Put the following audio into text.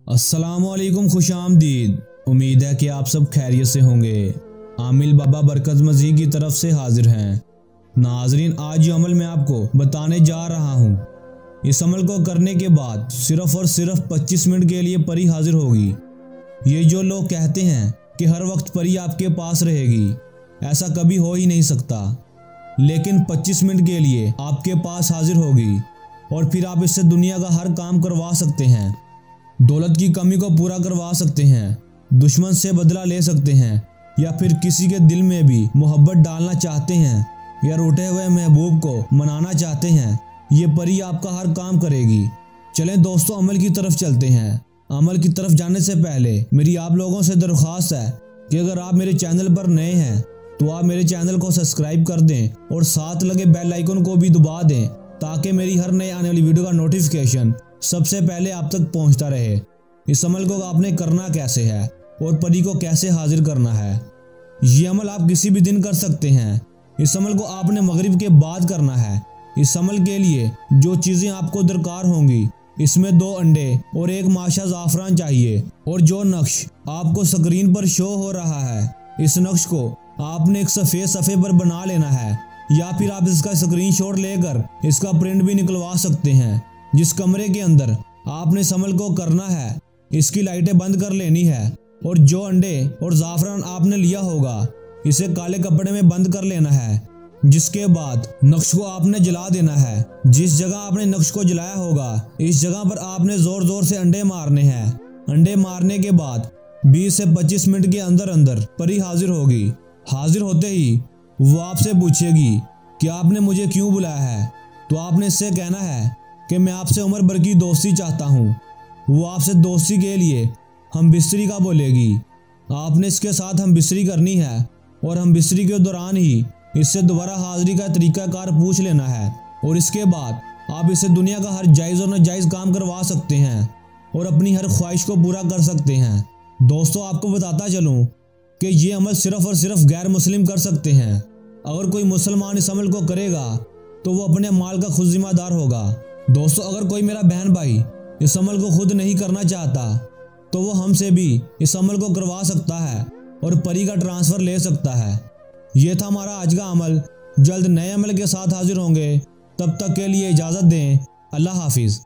अस्सलाम वालेकुम, खुश आमदीद। उम्मीद है कि आप सब खैरियत से होंगे। आमिल बाबा बरकत मजीद की तरफ से हाजिर हैं। नाजरीन, आज जो अमल मैं आपको बताने जा रहा हूँ, इस अमल को करने के बाद सिर्फ और सिर्फ 25 मिनट के लिए परी हाजिर होगी। ये जो लोग कहते हैं कि हर वक्त परी आपके पास रहेगी, ऐसा कभी हो ही नहीं सकता। लेकिन 25 मिनट के लिए आपके पास हाजिर होगी और फिर आप इससे दुनिया का हर काम करवा सकते हैं। दौलत की कमी को पूरा करवा सकते हैं, दुश्मन से बदला ले सकते हैं, या फिर किसी के दिल में भी मोहब्बत डालना चाहते हैं या रूठे हुए महबूब को मनाना चाहते हैं, ये परी आपका हर काम करेगी। चलें दोस्तों, अमल की तरफ चलते हैं। अमल की तरफ जाने से पहले मेरी आप लोगों से दरख्वास्त है कि अगर आप मेरे चैनल पर नए हैं तो आप मेरे चैनल को सब्सक्राइब कर दें और साथ लगे बेल आइकन को भी दबा दें, ताकि मेरी हर नई आने वाली वीडियो का नोटिफिकेशन सबसे पहले आप तक पहुंचता रहे। इस अमल को आपने करना कैसे है और परी को कैसे हाजिर करना है, ये अमल आप किसी भी दिन कर सकते हैं। इस अमल को आपने मगरिब के बाद करना है। इस अमल के लिए जो चीज़ें आपको दरकार होंगी, इसमें 2 अंडे और 1 माशा ज़ाफ़रान चाहिए। और जो नक्श आपको स्क्रीन पर शो हो रहा है, इस नक्श को आपने एक सफ़ेद सफ़े पर बना लेना है, या फिर आप इसका स्क्रीनशॉट लेकर इसका प्रिंट भी निकलवा सकते हैं। जिस कमरे के अंदर आपने इस अमल को करना है, इसकी लाइटें बंद कर लेनी है और जो अंडे और ज़ाफ़रान आपने लिया होगा, इसे काले कपड़े में बंद कर लेना है। जिसके बाद नक्श को आपने जला देना है। जिस जगह आपने नक्श को जलाया होगा, इस जगह पर आपने ज़ोर ज़ोर से अंडे मारने हैं। अंडे मारने के बाद 20 से 25 मिनट के अंदर अंदर परी हाजिर होगी। हाजिर होते ही वो आपसे पूछेगी कि आपने मुझे क्यों बुलाया है, तो आपने इससे कहना है कि मैं आपसे उम्र भर की दोस्ती चाहता हूँ। वो आपसे दोस्ती के लिए हम बिस्तरी का बोलेगी। आपने इसके साथ हम बिस्तरी करनी है और हम बिस्तरी के दौरान ही इससे दोबारा हाजिरी का तरीकाकार पूछ लेना है। और इसके बाद आप इससे दुनिया का हर जायज़ और नाजायज़ काम करवा सकते हैं और अपनी हर ख्वाहिश को पूरा कर सकते हैं। दोस्तों, आपको बताता चलूँ कि ये अमल सिर्फ़ और सिर्फ गैर मुस्लिम कर सकते हैं। अगर कोई मुसलमान इस अमल को करेगा तो वो अपने माल का खुद जिम्मेदार होगा। दोस्तों, अगर कोई मेरा बहन भाई इस अमल को खुद नहीं करना चाहता तो वो हमसे भी इस अमल को करवा सकता है और परी का ट्रांसफ़र ले सकता है। ये था हमारा आज का अमल। जल्द नए अमल के साथ हाजिर होंगे, तब तक के लिए इजाज़त दें। अल्लाह हाफिज़।